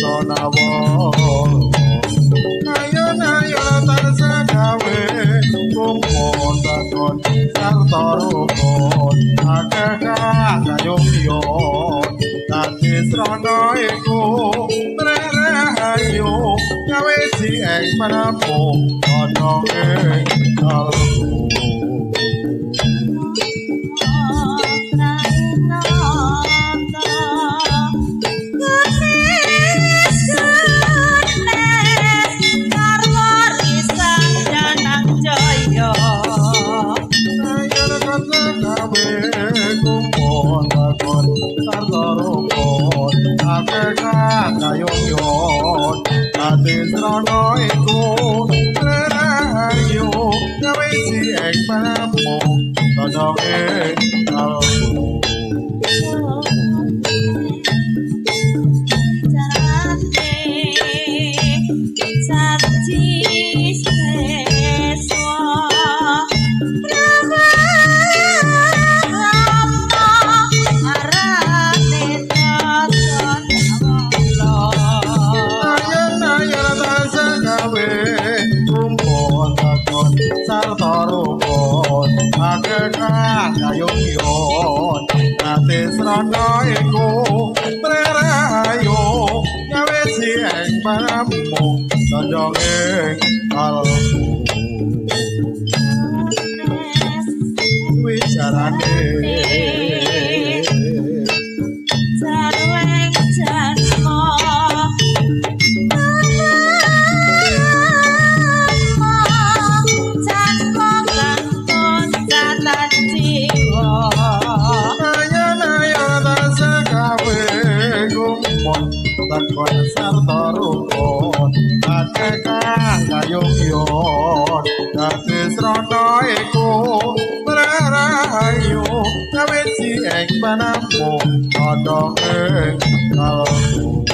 Sonawon ayone srana iku rahayu gawe sieng panamu ana ing kalbu Srana iku rahayu gawe sieng panamu ana ing kalbu srana iku rahayu gawe sieng panamu ana ing kalbu wicarane sarweng janma takon sarta rukun ate kang kayungyon dadi srana iku rahayu gawe sieng panamu ana ing kalbu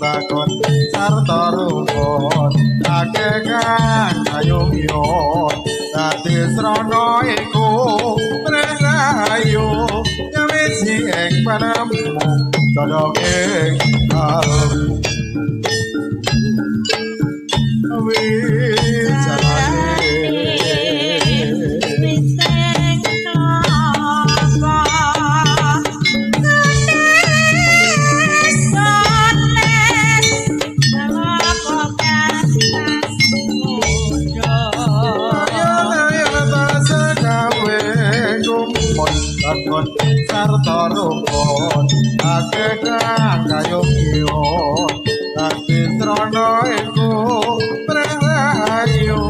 takon sarta rukun akeh kang kayungyon dadi srana iku rahayu gawe sieng panamu ana ing kalbu sarta rukun akeh kang kayungyon dadi srana iku rahayu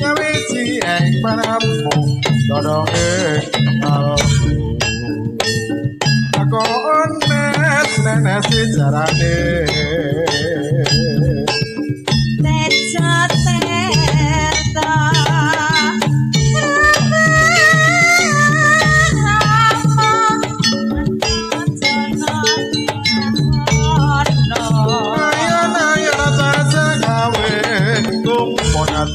gawe sieng panamu ana ing kalbu takon nenes jarane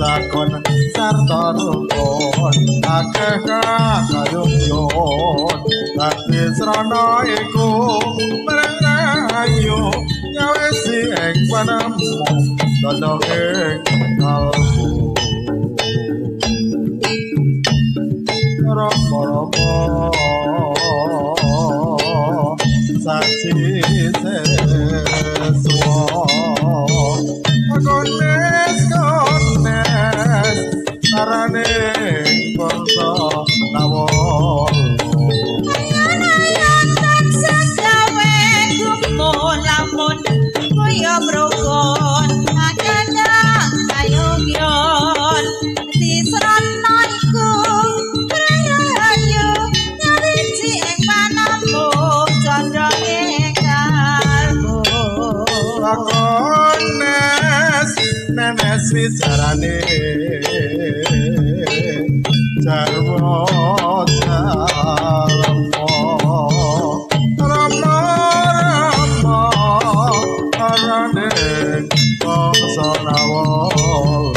takon sarta rukun akeh kang kayungyon dadi srana iku rahayu gawe sieng panamu ana ing kalbu rama-rama saksi seswa sarane bangsa lawon lamun kaya brokon akeh kayungyon di srana iku rahayu gawe sieng panamu ana ing kalbu takon nenes wicarane jarwo jarwo rama arane bangsa lawon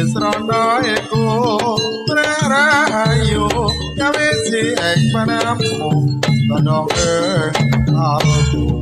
srana iku rahayu gawe si ing panamu tandha ing alku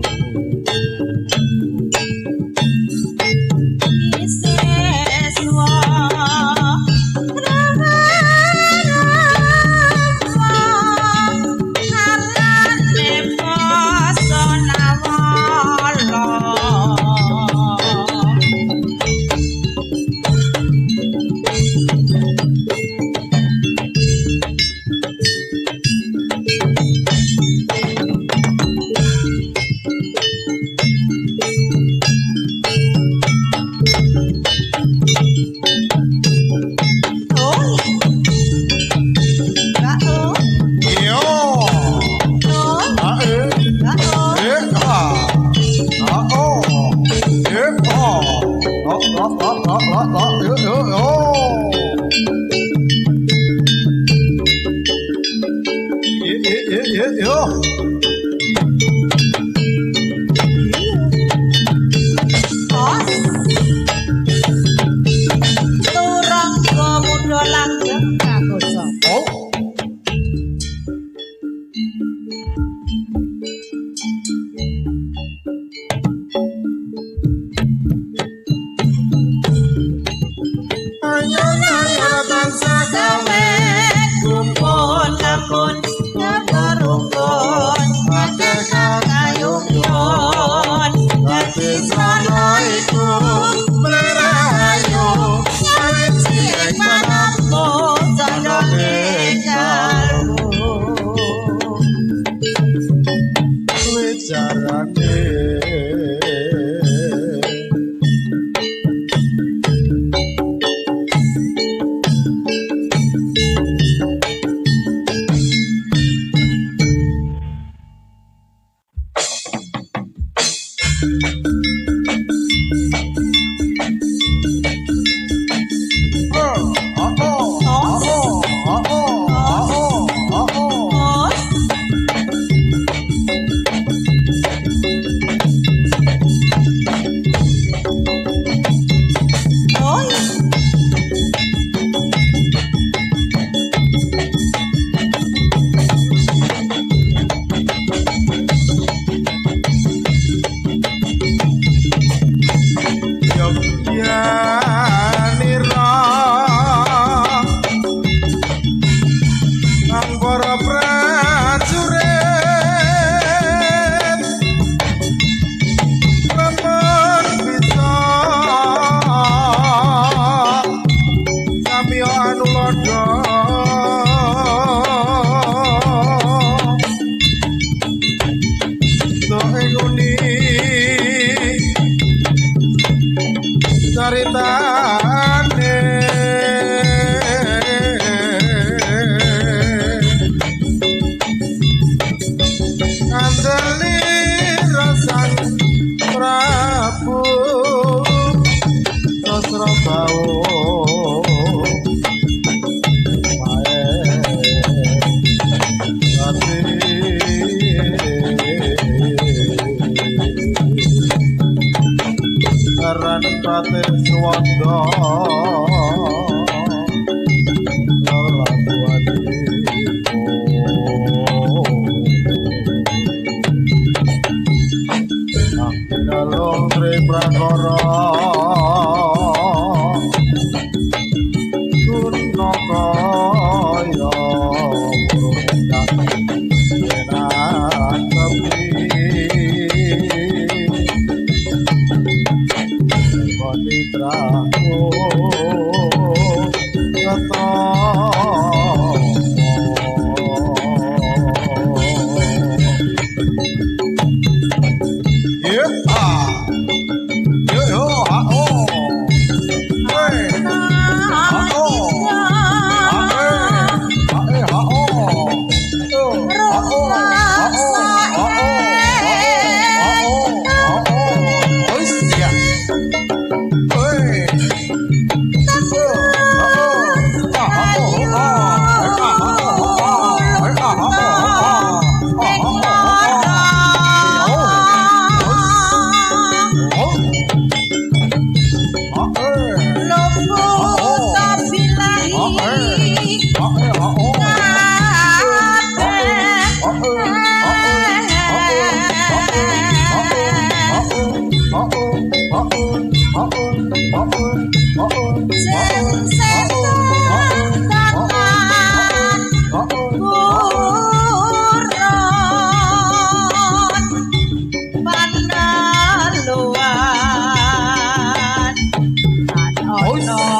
Janji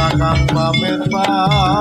Kakang pamit palastra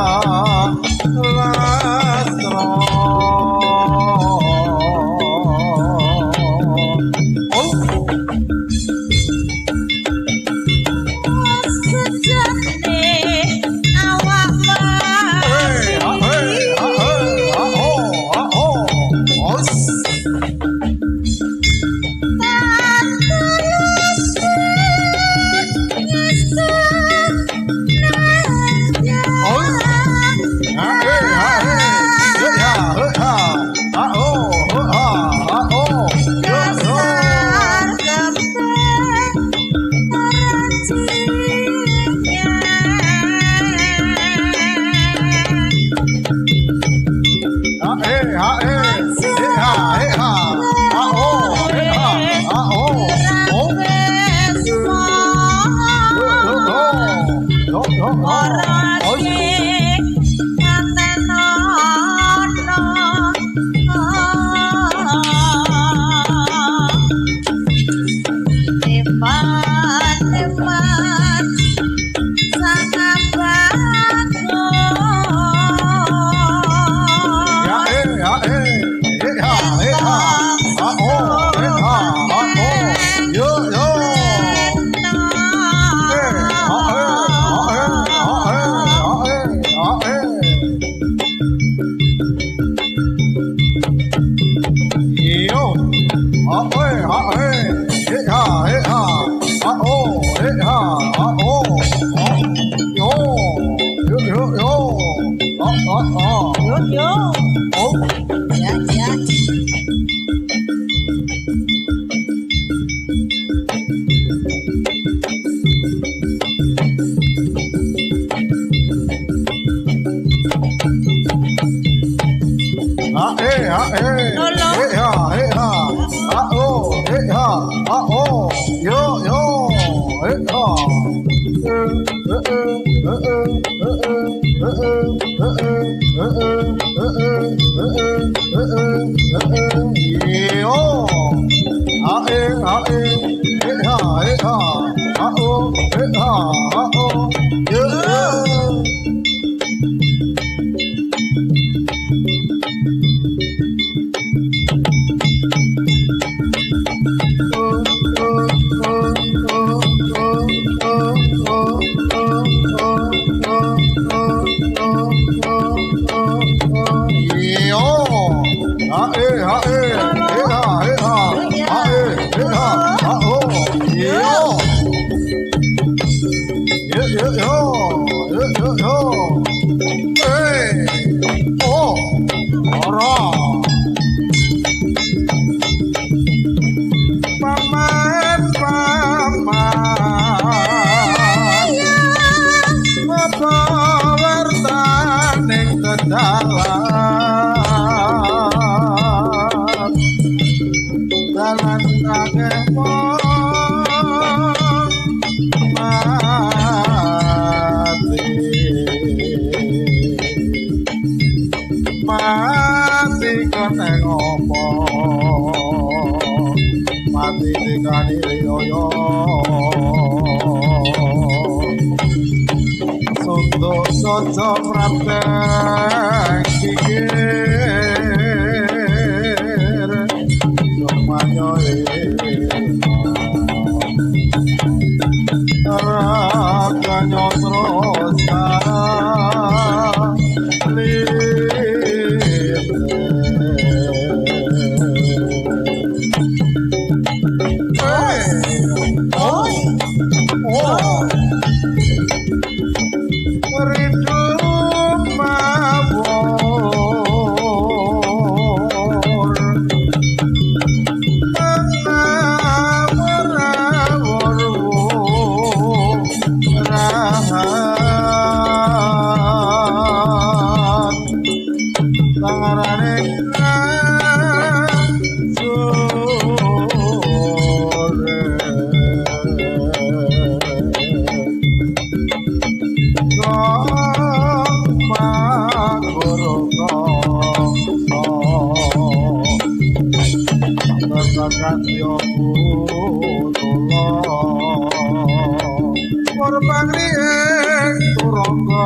pangriing turangga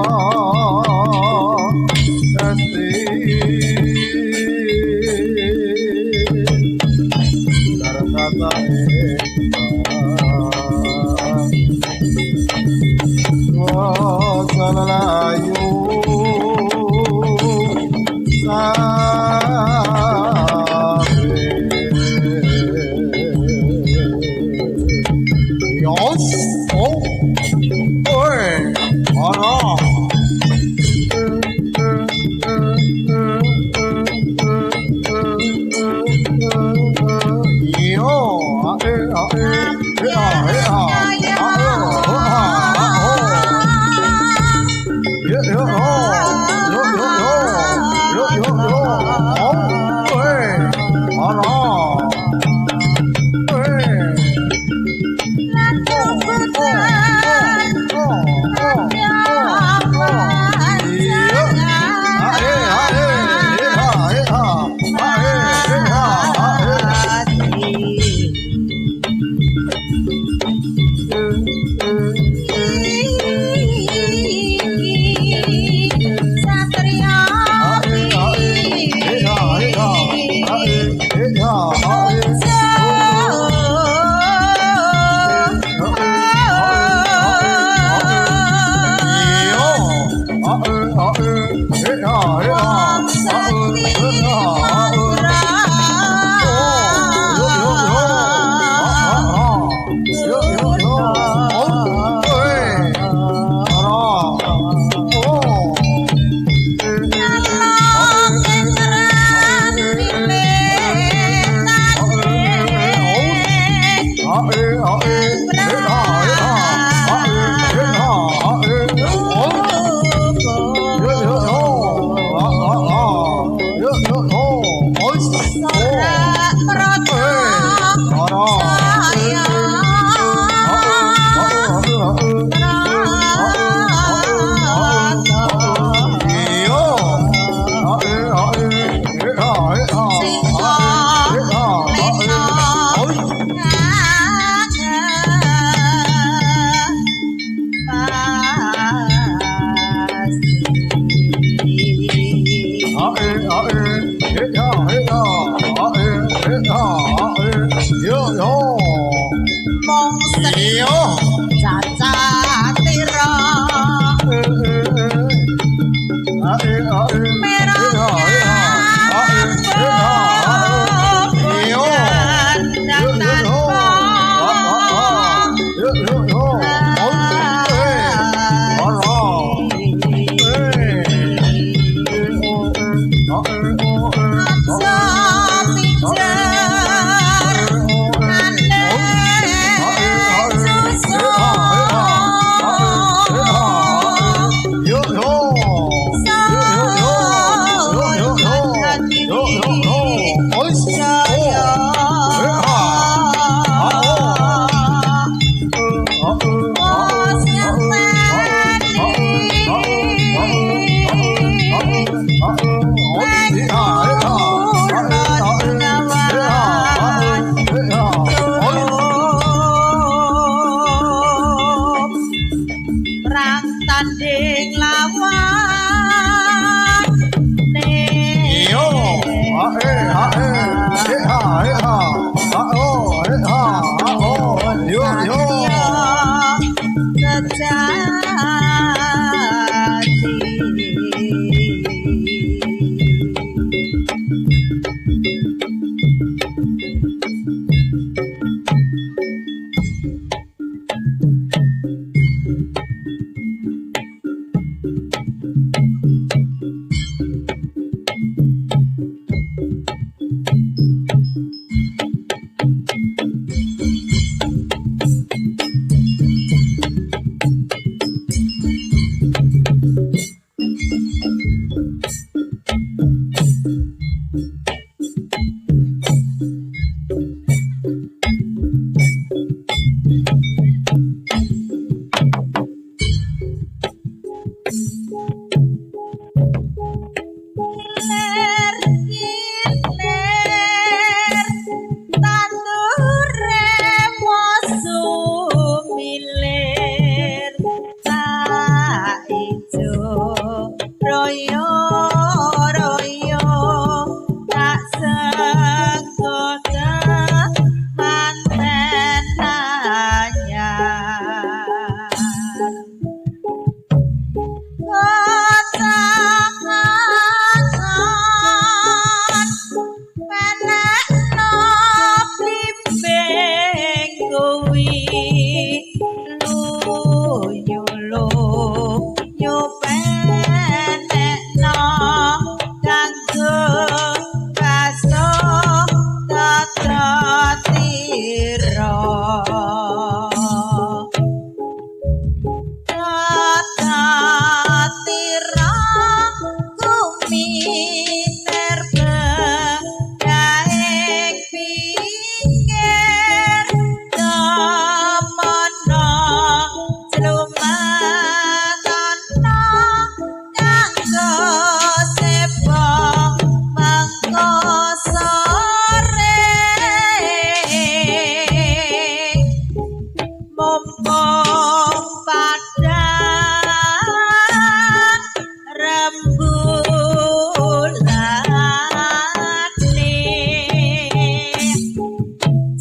esti kata salalayu Yos, oh, oi, ana. Yo,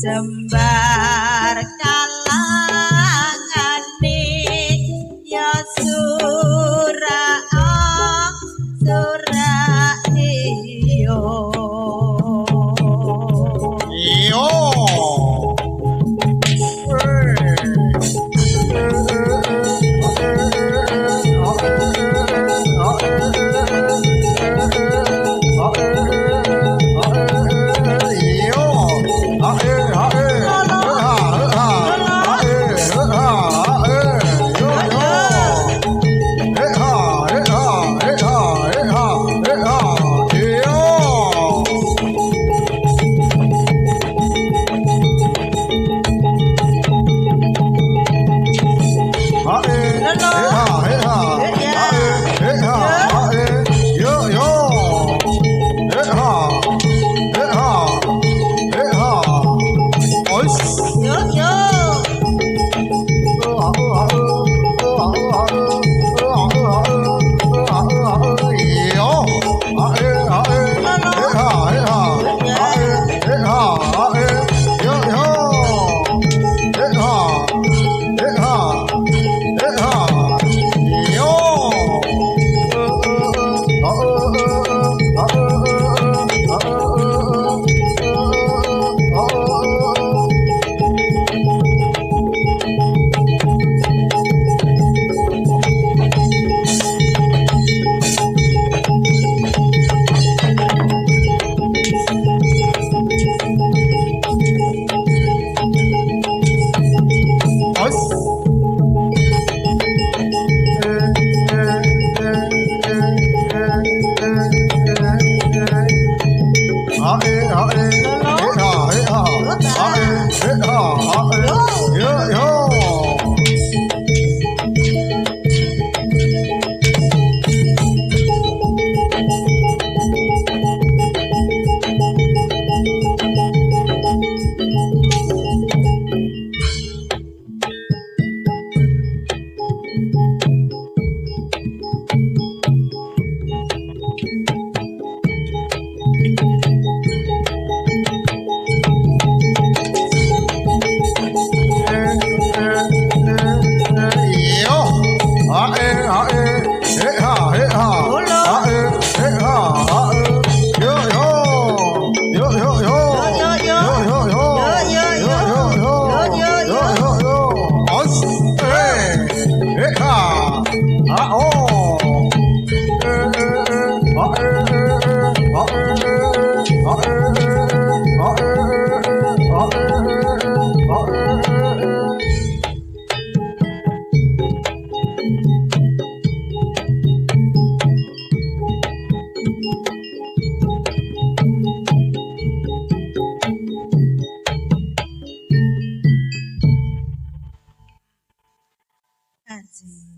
Jembar kalangane ya sura iyo Yo.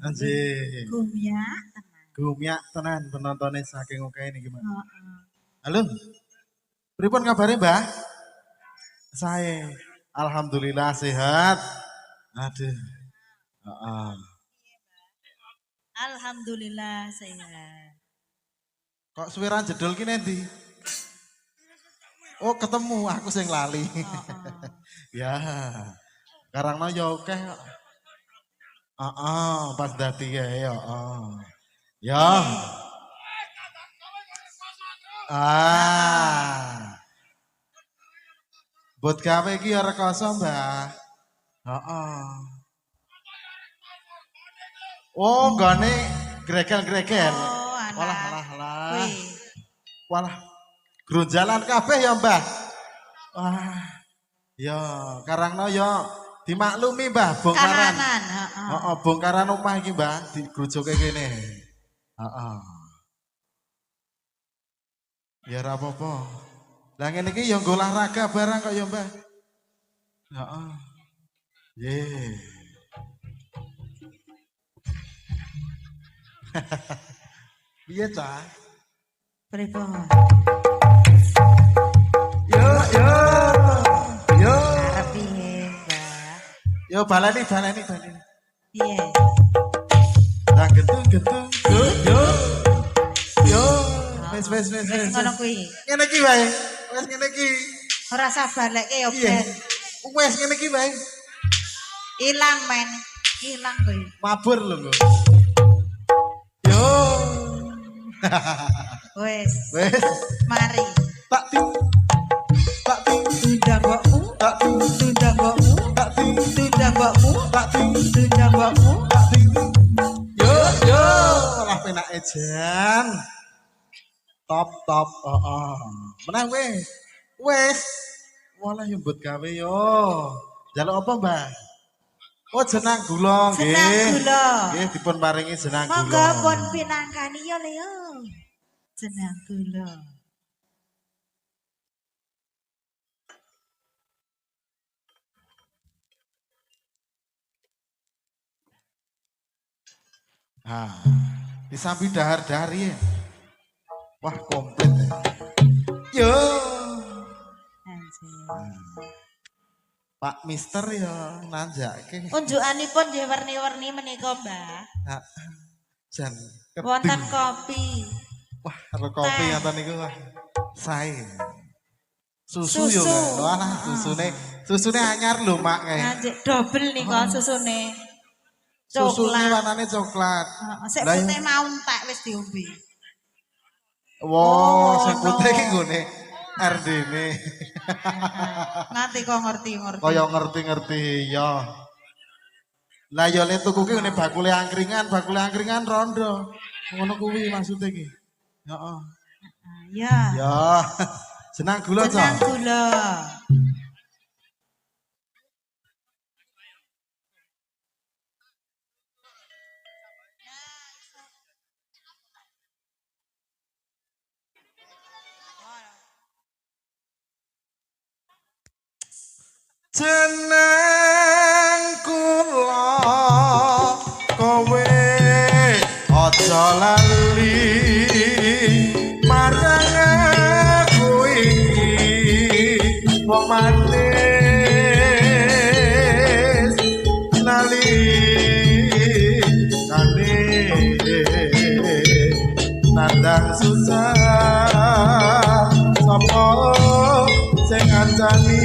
Anjir. Gumyak tenan penontonnya saking oke ini gimana? Halo. Pripun kabarnya, Mbah? Saya alhamdulillah sehat. Aduh. Alhamdulillah sehat. Kok suweran jedul ki nanti? Oh, ketemu aku sing lali. Ya. Karangno ya oke. Pas dadi ya. Ya. Buat gawe iki ya rekoso, Mbah. Oh, gane gregel-gregel. Walah. Walah. Grunjalan kabeh ya, Mbah. Wah. Ya, karangno ya Dimaklumi Mbah bongkaran. Kahanan, heeh. Heeh, bongkaran omah iki Mbah digrujuke kene. Heeh. Ya ora apa-apa. Lah ngene iki ya nggo olahraga barang kok ya Mbah. Heeh. Ye. Piye ta? Pripun? Yo yo. Yo. Arep piye, Mbak? Yo baleni. Piye? Lah gentung. Yo yo. Yo. Wes. Wis ngono kuwi. Ngene iki wae. Wes ngene iki. Ora sabar lek ya Iya. ben. Wes ngene iki wae. Ilang men. Ilang kuwi. Mabur lho kok. Yo. Wis, Wes. mari. Tak ting. Tundang mbokmu, Tak ting. tundang mbokmu, Tak ting. tundang mbokmu, Tak ting. tundang mbokmu. Tak ting. Yo. Lah penake jan. Top. Heeh. Menang wes. Wes. Walah yo mbut gawe yo. Jaluk apa, Mbah? Oh, jenang gula nggih. Jenang gula. Nggih dipun paringi jenang gula. Monggo pun pinangkani yo le yo. Jenang gula. Nah, disambi dahar-dahar ya. Wah, komplit. Yo. Anjir. Pak Mister ya nanjake. Unjukanipun nggih werni-werni menika, Mbah. Nah, jan. keding. Wonten kopi. Wah, karo kopi Teh. ngoten niku wah. Sae. Susu yo. Susu. Wah, susune anyar lho, Mak. Anjir double nika susune. Susune Coklat. warnane coklat. Heeh, sik Lah, putih mau entek wis diombe. Wow, sing no. putih iki nggone RD-ne. Nanti kok ngerti-ngerti. Kaya ngerti-ngerti ya. Lah ya le tuku ki ngene bakule angkringan rondo. Ngono kuwi maksude iki. Heeh. Ya. Ya. Jenang gula to. Jenang gula. Jeneng kula kowe aja lali marang aku iki wong manis lali kane nandang susah sapa sing ngancani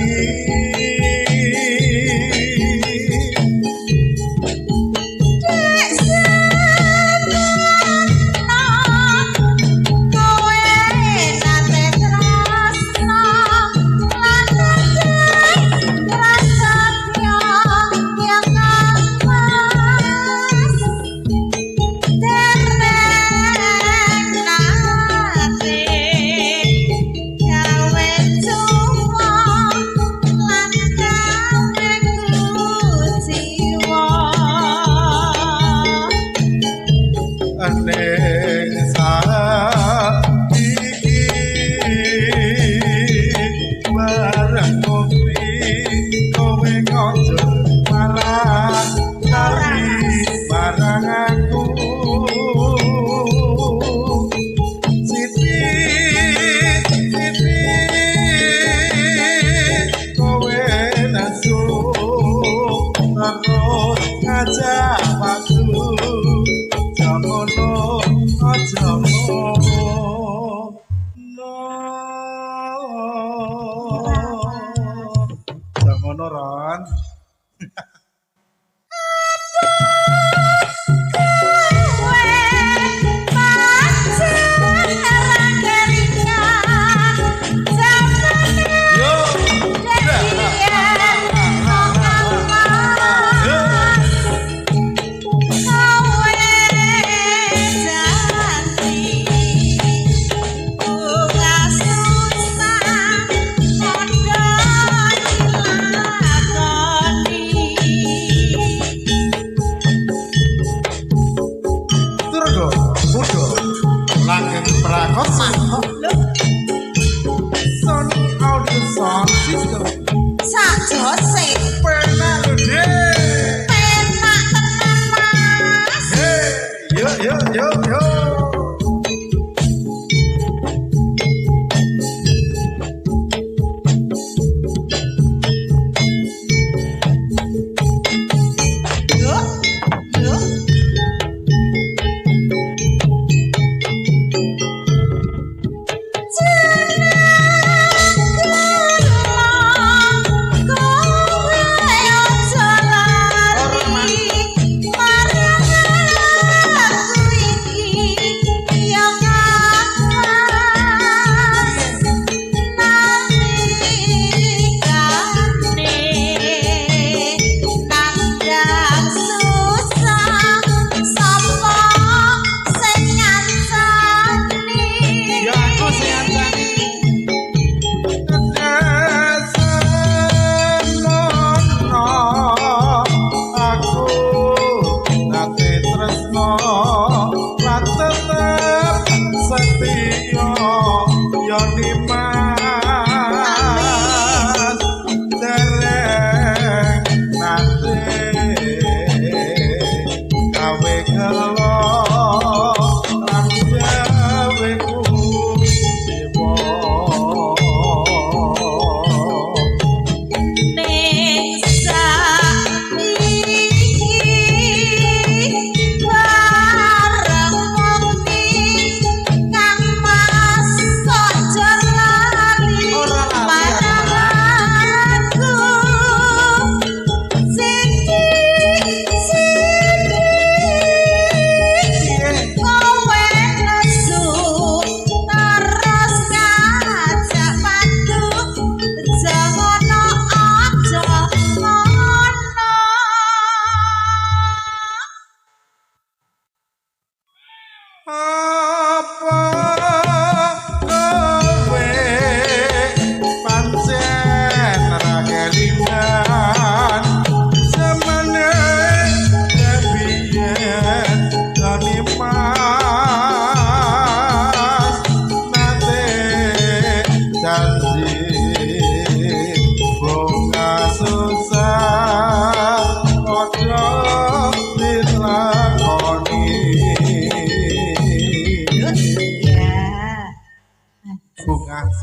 Ron. Thank you.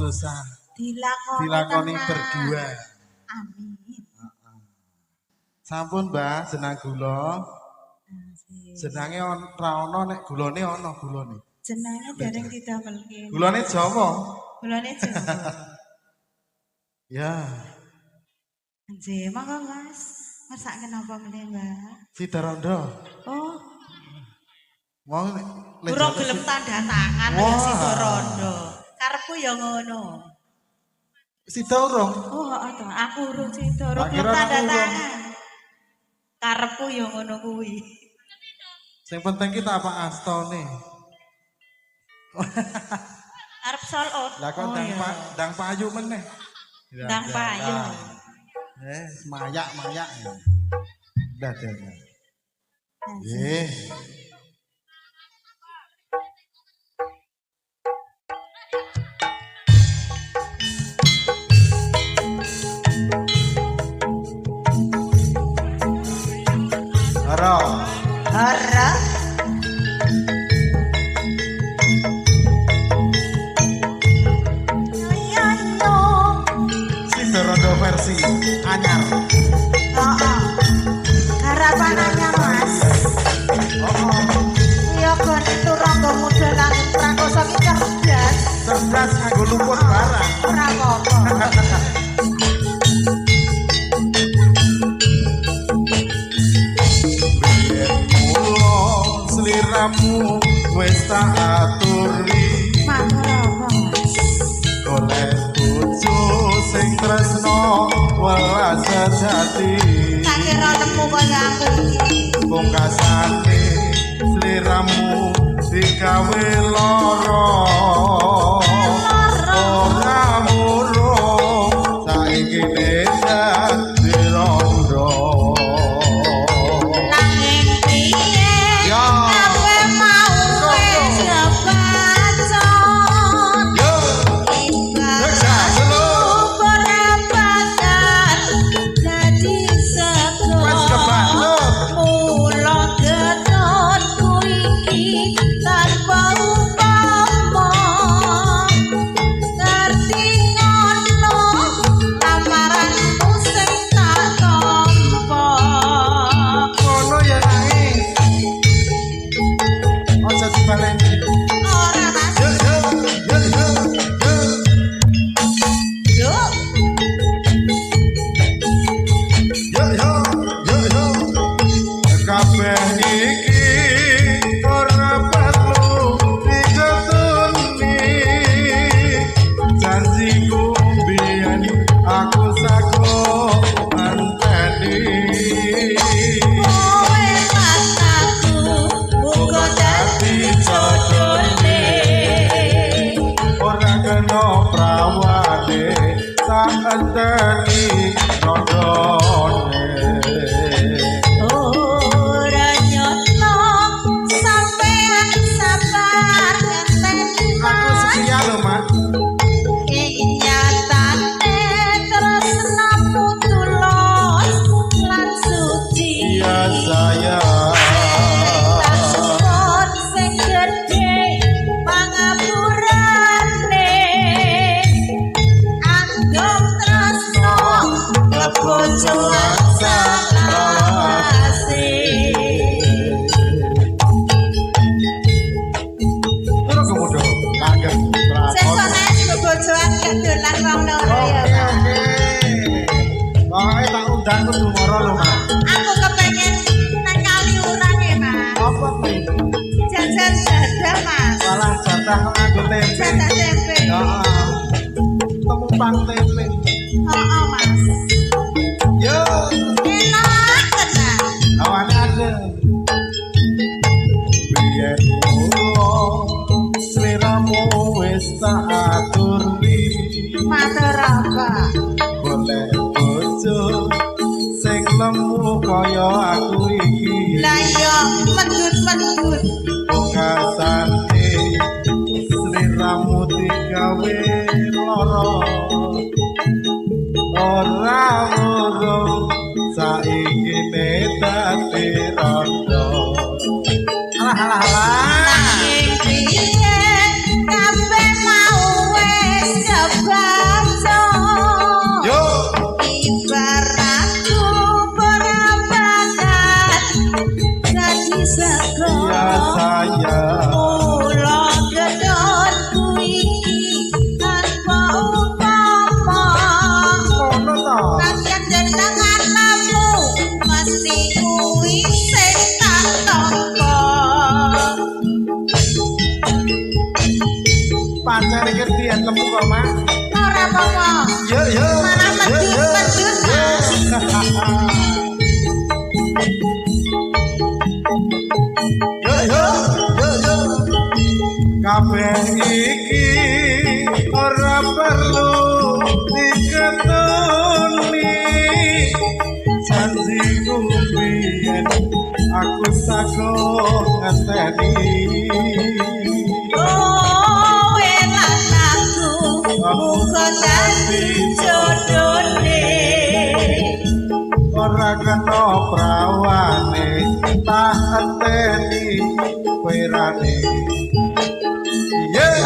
susah dilakoni tenan. berdua. Amin. Sampun Mbah, jenang gula. Jenange ora ono nek gulane ono gulane. Jenenge dereng didamelke. Gulane Jawa. Gulane Jawa. Ya, Nggih, monggo Mas. Masak kenapa meneh, Mbak? Sidarondo. Oh, Wong nek urung gelem tanda tangan ya Sidarondo. Karepku ya ngono. Sida urung. Oh, to. Aku urung sida, urung Tak gelem kira tanda aku urung. tangan. Karepku ya ngono kuwi. Sing penting kita apa astone. Arep sold out. Lah kok ndang payu meneh. Ndang payu. Mayak. Dah. Nggih. Hara. Sidarondo versi anyar. Harapannya Mas. Ya kon itu rangga muda langit prakoso ki cerdas. Cerdas nganggo luput barang. Ora apa-apa. Sliramu wis tak aturi. Golek bojo sing tresno welas sejati. Tak kira nemu kaya aku iki. Pungkasane sliramu digawe lara. Ora murung saiki dadi rondo. Nanging piye kowe mau wis kebacot. Aku kepengen nang kali urang ya, Mas. Apa nih? Jajan jadah, Mas. Malah jatah nganggo tempe. Jatah tempe. Heeh. Temupan tempe. Heeh, Mas. Yo, Enak tenan. awane ada. Biyen mulo sliramu wis tak aturi. Matur apa? Golek bojo sing lemu kaya aku iki. Lah iya medhut-medhut. Pungkasane sliramu digawe lara. Ora murung saiki dadi rondo. Alah. Nanging piye kabeh mau wis mari kertian temu kok Mak. Ora apa-apa. Yo. Malah medut-medut Mas. Yo. Kabeh iki ora perlu diketoni janjiku biyen aku sago ngeteni Kowe lan aku muga dadi jodone ora kena prawane tak enteni kowe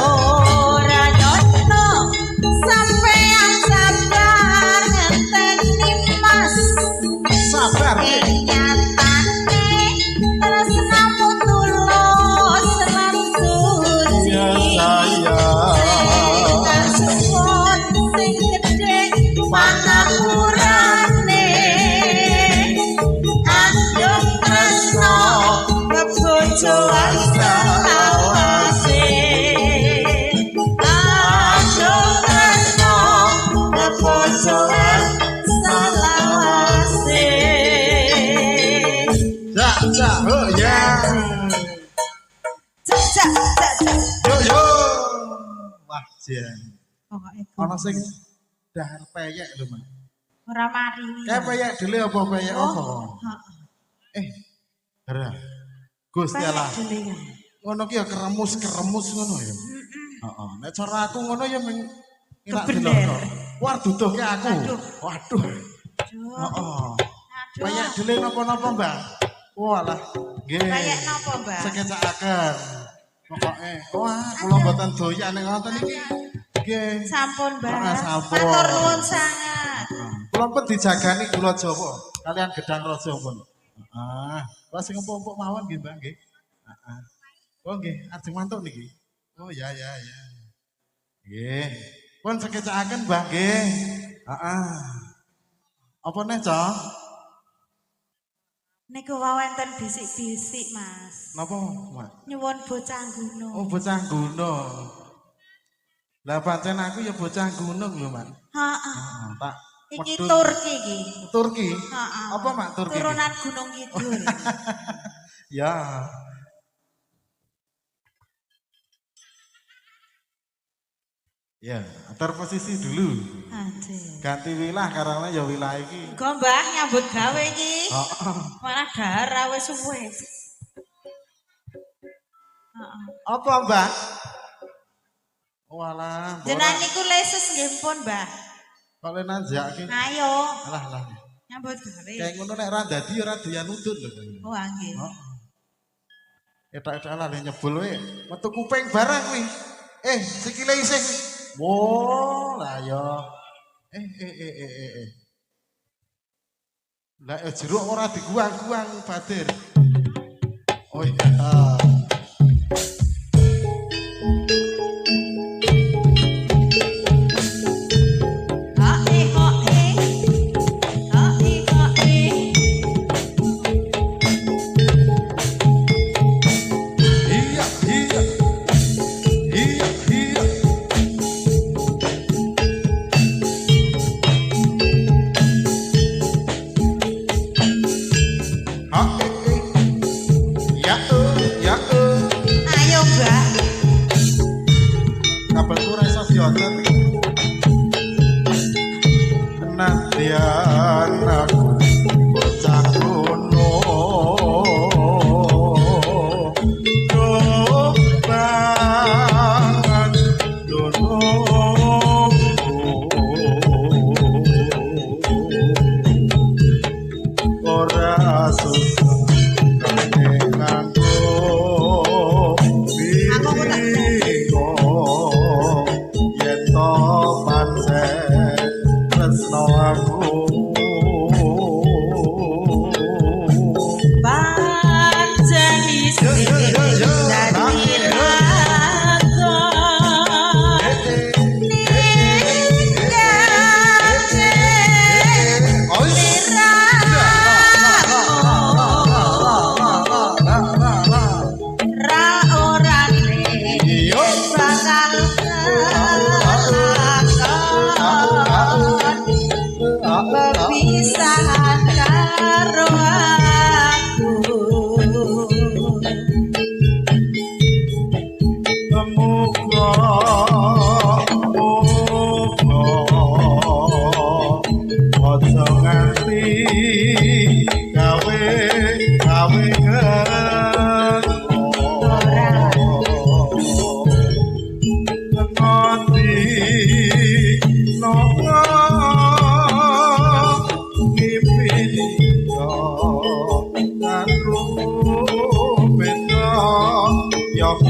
ora nyono sampean sabar ngenteni Mas sabar nyatane tresnamu tulus lan suci ya sayang kasuwun sing gedhe panapurane andung tresno kebojoan salawase andung tresno kebojoan salawase oh ya yo wah jen ana sing dahar peyek lho Mas ora mari kayak peyek dhewe apa peyek apa ora Gusti Allah ngono ki ya keremus ngono ya heeh nek cara aku ngono ya ming enak delok war duduhke aku waduh heeh peyek dhewe napa-napa Mbak walah nggih peyek napa Mbak sekecakaken pokoke wah kula mboten doyan nek ngoten iki nggih sampun Mbak sampun matur nuwun sangat kula pun dijagani gula Jawa kalian gedang raja pun wah sing empuk-empuk mawon nggih Mbak nggih oh nggih ajeng mantuk niki oh ya nggih pun sekecakaken Mbak nggih apa neh Cok niku wawenten bisik-bisik Mas napa Mak nyuwun bocah gunung oh bocah gunung lah pancen aku ya bocah gunung lho Mak heeh tak iki Turki iki Turki heeh apa Mak Turki turunan Gunung Kidul ya ya atur posisi dulu aduh ganti wilayah karena ya wilayah iki engko Mbah nyambut gawe iki heeh malah dahar wis suwe apa Mbak walah jenengan niku leses nggih pun Mbah kok le nanjake ayo alah nyambut gawe kayak ngono nek ra dadi ora doyan nudut lho oh nggih etak-etak lah nyebul we metu kuping barang kuwi sikile isih wo lah ya lah jeruk ora diguang-guang Badir oh iya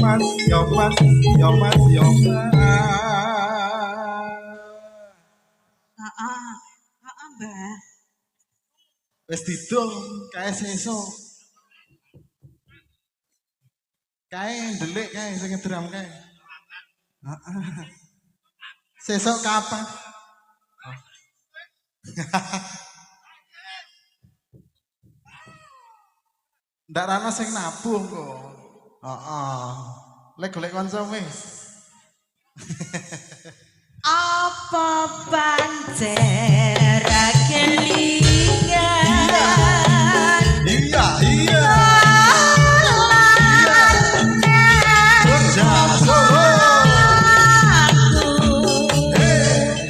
mas, yo mas, yo mas, yo mas. Mbah. Wis didol kae sesuk. Kae ndelik kae sing ngedram kae. Heeh. Sesuk kapan? Ndak ana sing nabung kok. Heeh. Lek golek kanca wis. Apa pancen ra kelingan? Iya, iya.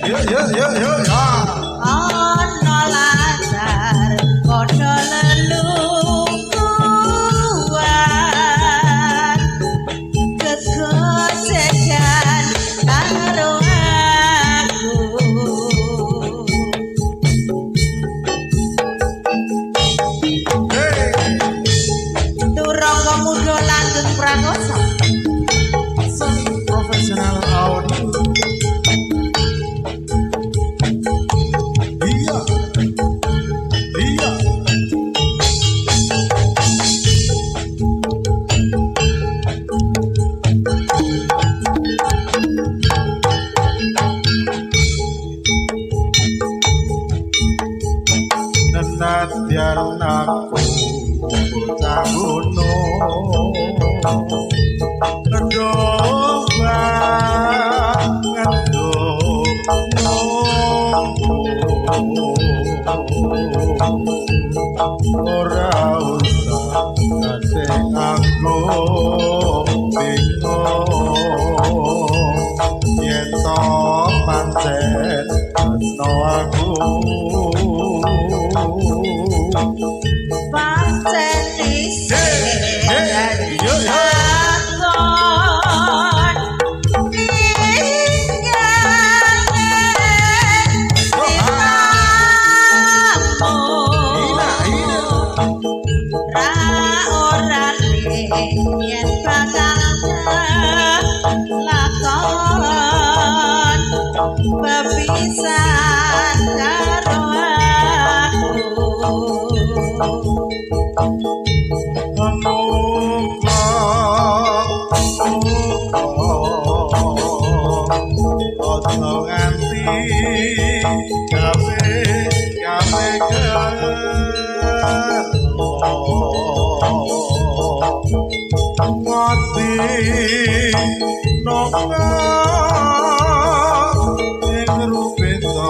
Yo yo yo yo ya. Ana lazar padha lelungguhan kegocekan karo aku. Turang pemuda langgeng prakoso Seni profesional audio. Iya. Iya. Nenadyan aku bocah gunung ngedong banget ora usah ngasih aku bingung yen to pancen tresno aku pancen dhisik dadi yo, yo. takon ra ora yen bakal lakon bepisan karo aku. Ojo nganti gawe mati nongko ing rupeta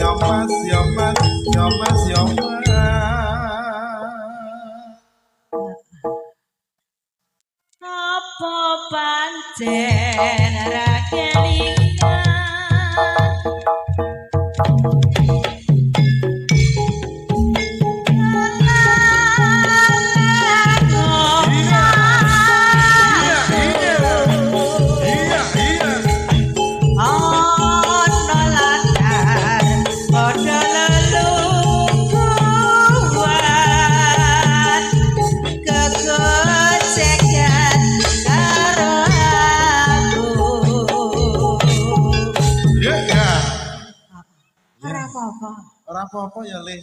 ya mas ya mas ya mas ya mas. Apa pancen ra kelingan? Ana lazar padha lelungguhan kegocekan karo aku. Ora apa-apa. Ora apa-apa ya, Le.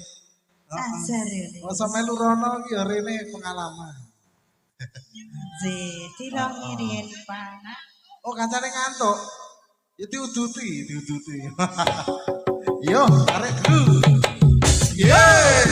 Sajar ya, Le. Ora sampe melu rono iki ya rene pengalaman. Dirongi riyen Pak. Oh, kancane ngantuk. Ya diuduti. Yo, tarik dulu. Yeay.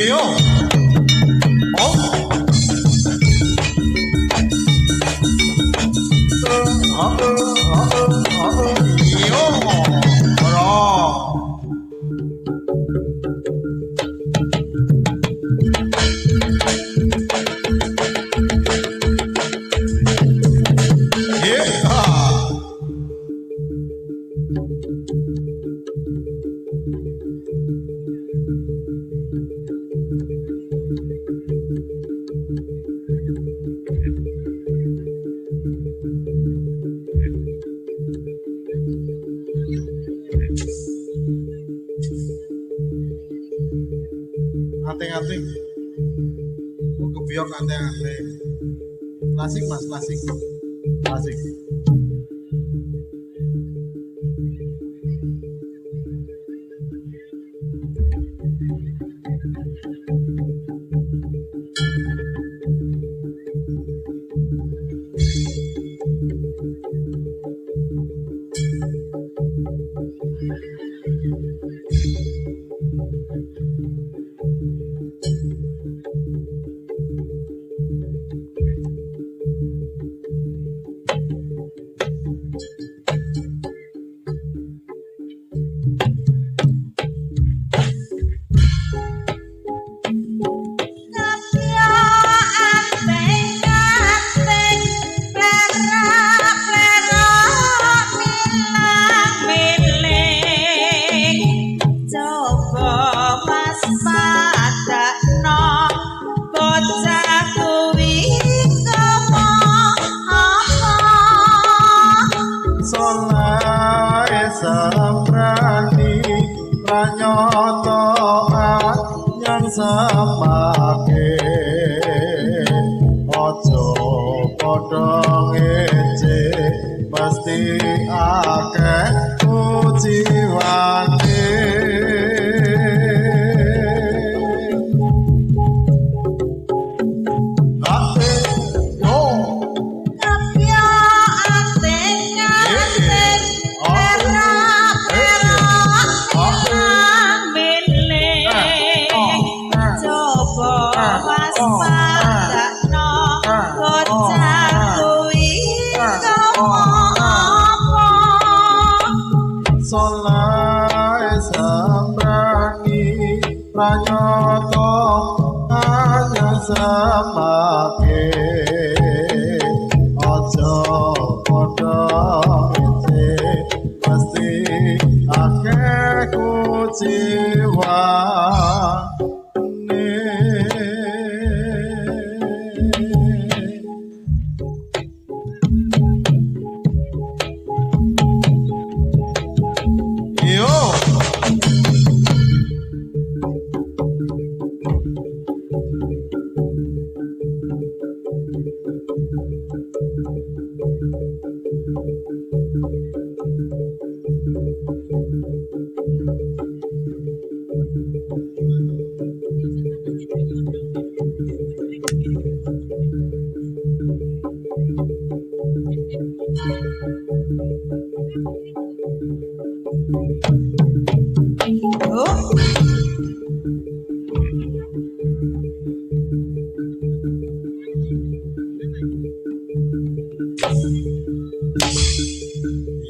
Yo. Anting-anting. Kebiok anting-anting. Klasik mas, klasik. Klasik. Samrani pranyoto anyang semake ojo padha ngece mesti akeh kujiwane Solai samrani pranyoto anyang semake ojo padha ngece mesti akeh kujiwane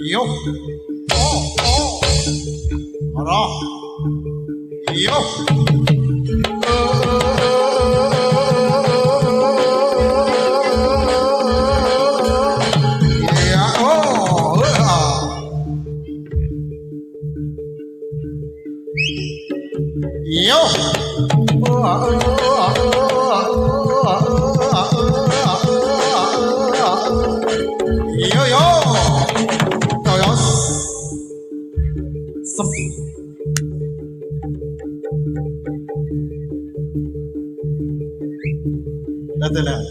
Yo, ora, yo, Dadah,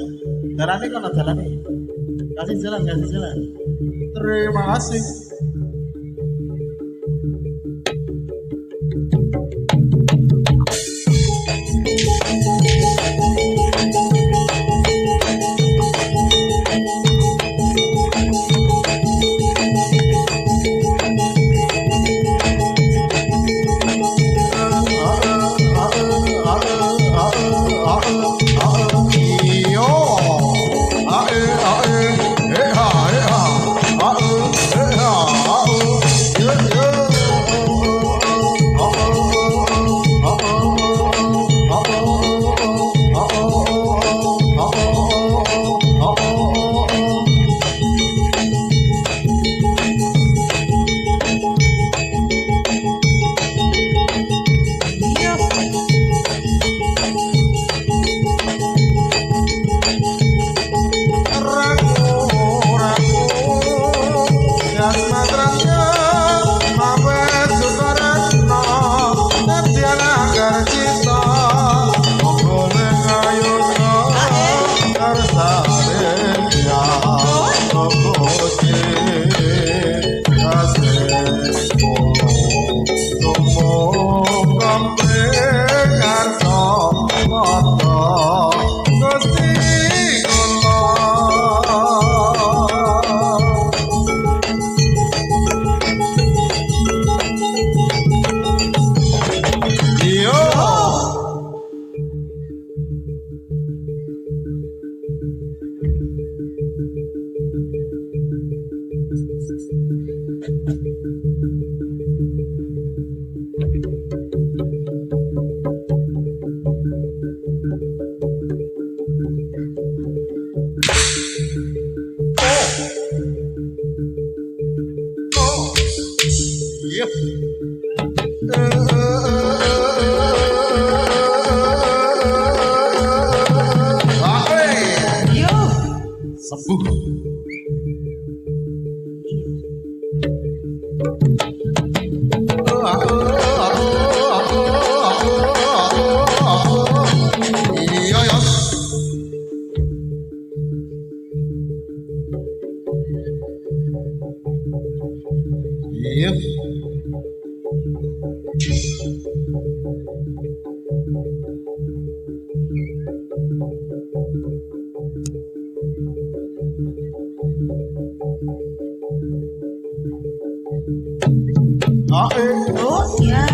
darahnya kan adalah nih. Kasih jalan. Terima kasih. sembuh. Iya ya. Iya. Oh ya.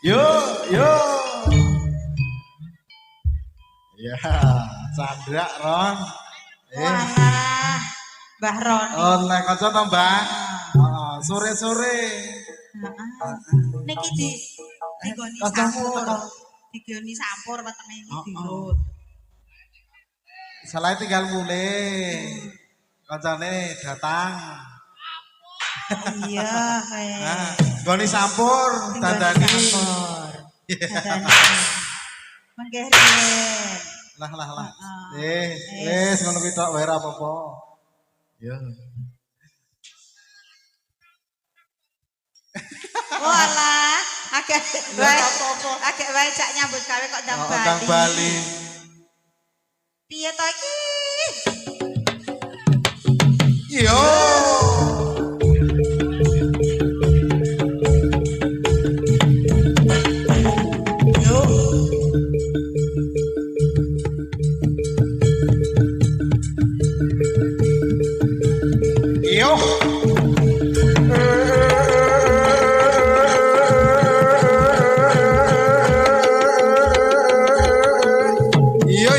Yo. Ya, Chandra Ron. Walah, Mbah Ron. Oh, lek kanca to, Mbak. Sore-sore. Niki digoni Kancamu sampur. teko. Digoni sampur wetenge iki dirut. Salah tinggal mulai. Kancane datang. Iya, kae. Nah, goni sampur, dandani. Sampur. Dandani. Mangke riyen. Lah. Heeh. Wis ngono kuwi tok wae ora apa-apa. Ya. Walah, agak wae. apa-apa. Agak wae cak nyambut gawe kok ndang Bali. Kang Bali. Piye to iki? Yo. Yo. Yo. Yo.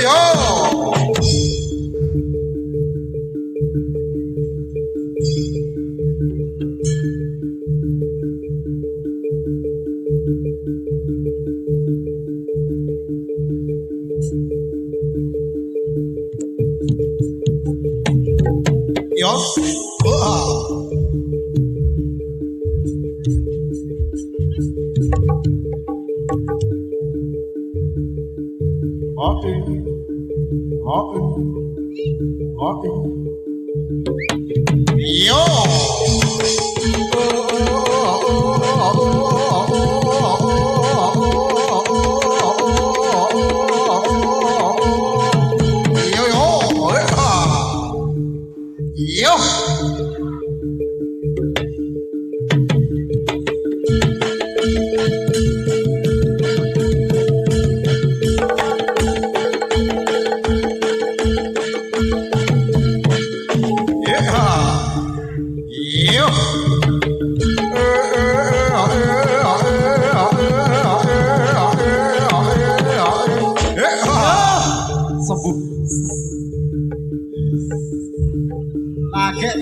Yo.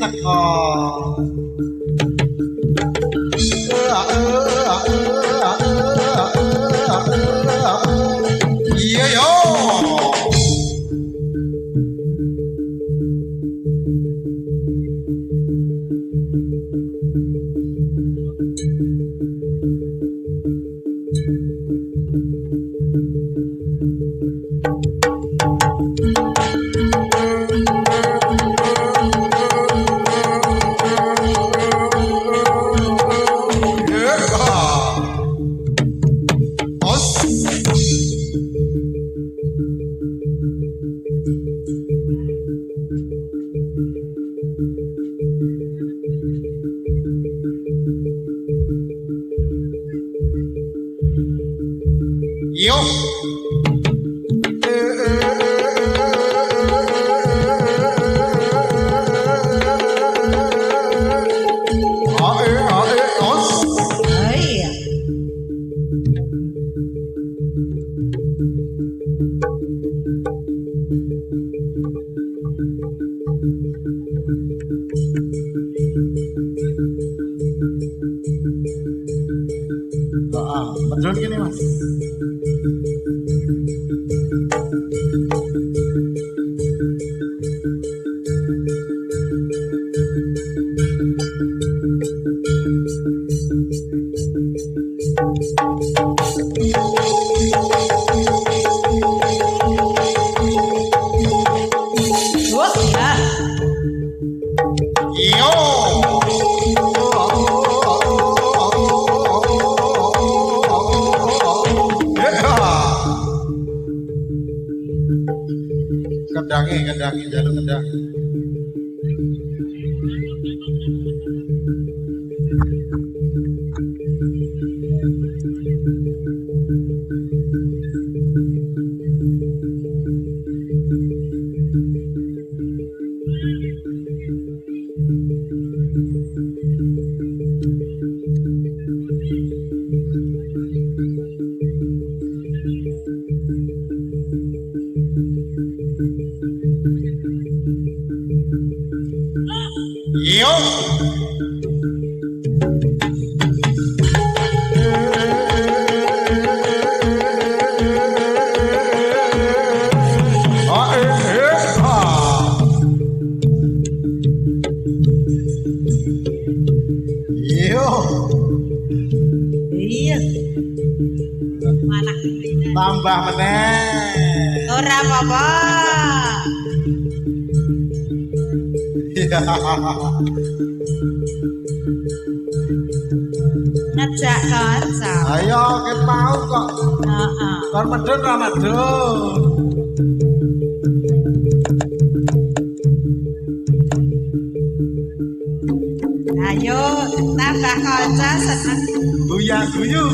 teko. Iya yo. Yo. Oh iya. Betul gini mas. Oh iya. Yo. Kedangi jalur kedang. Yo. Yo. Iya. Mana? Tambah meneh. Ora apa-apa. Ngejak kanca. Ayo ket mau kok. Heeh. Kon medun ra medun. Ayo tambah kanca seneng. Guyang guyu.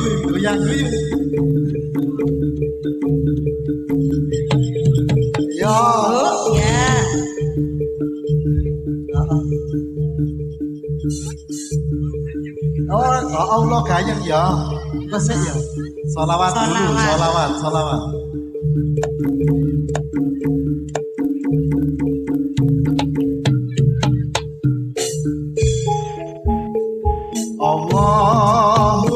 Yo. Oh ya. Oh Allah gayeng ya. Wes ya. Sholawat dulu, sholawat. Allahumma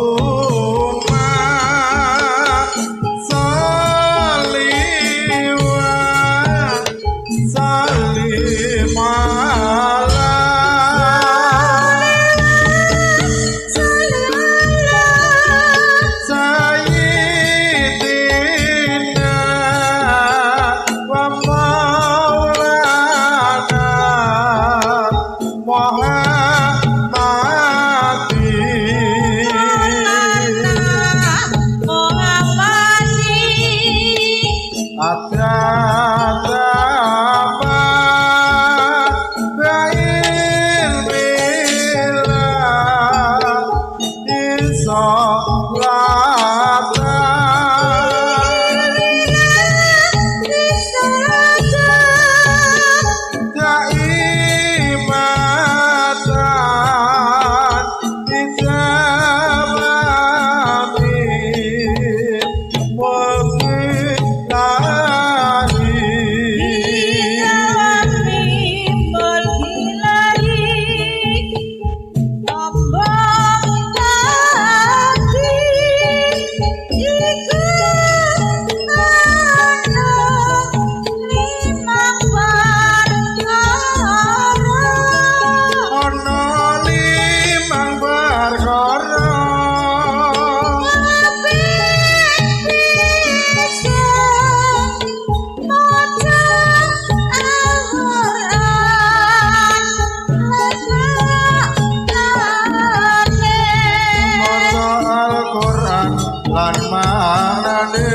sholli wa sallim ala Sayyidina lan manane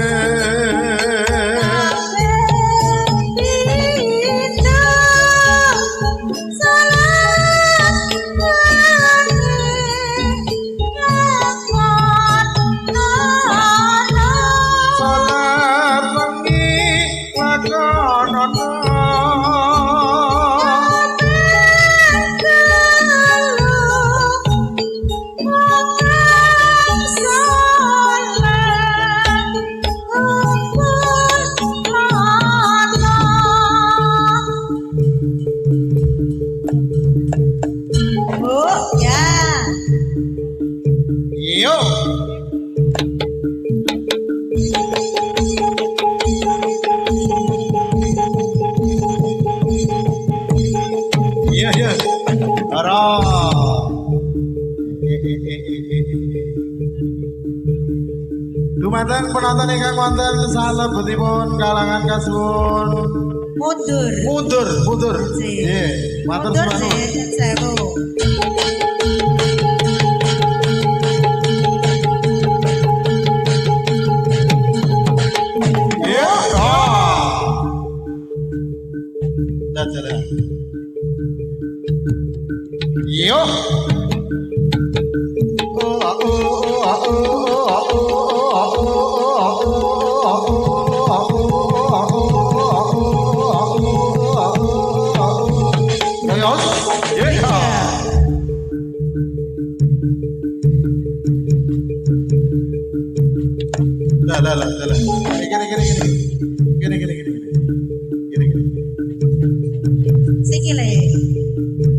yo iya iya Ara dumateng penonton ingkang wonten salebetipun kalangan kasuwun mundur nggih matur nuwun sewu yo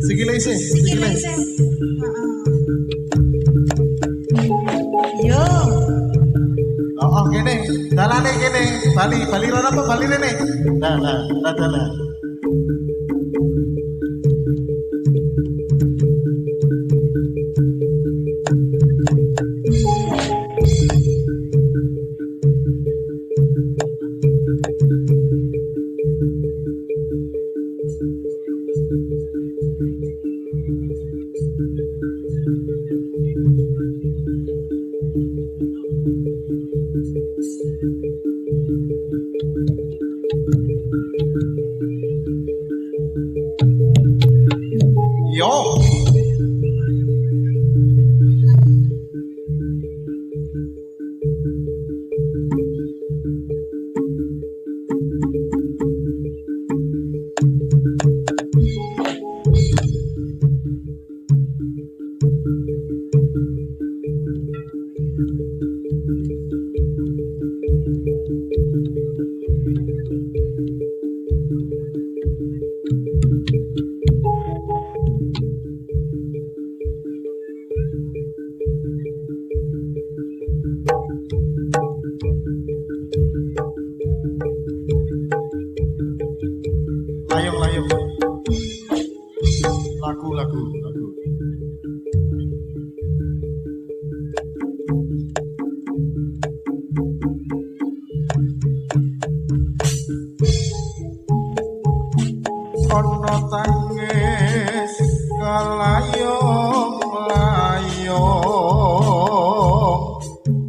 Sikile sih. Yo. Oh, kene. Dalane kene. Bali rono apa bali rene? Dalan. Yo. Layung. Lagu. Ono tangis kalayong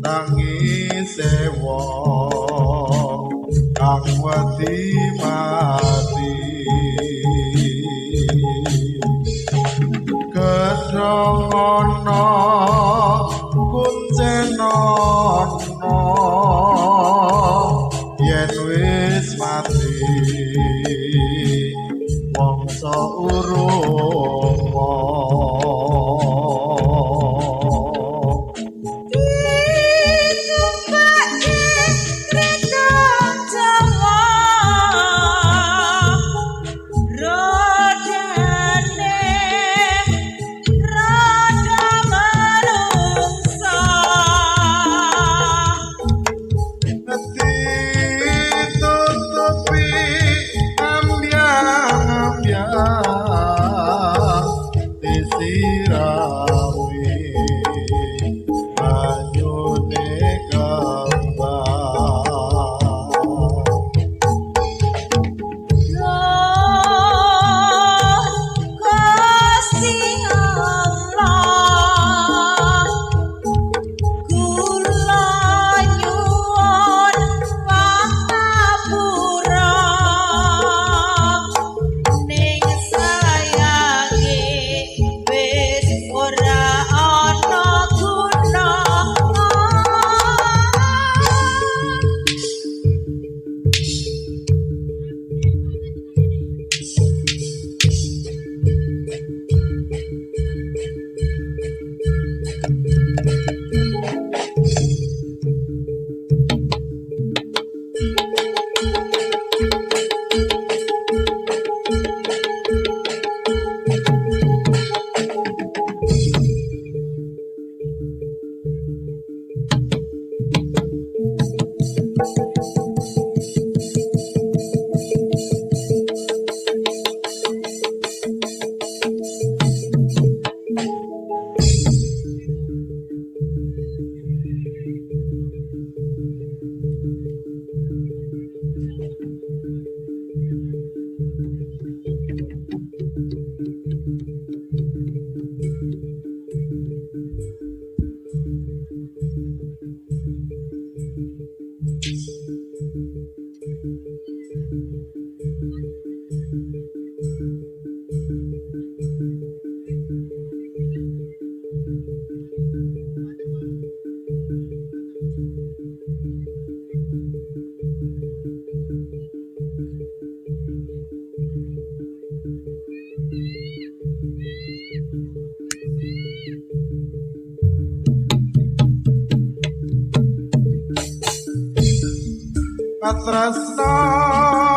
tangis wong kang wedi mati gedhong ana kuncen ana yen wis mati mongso urung Tresno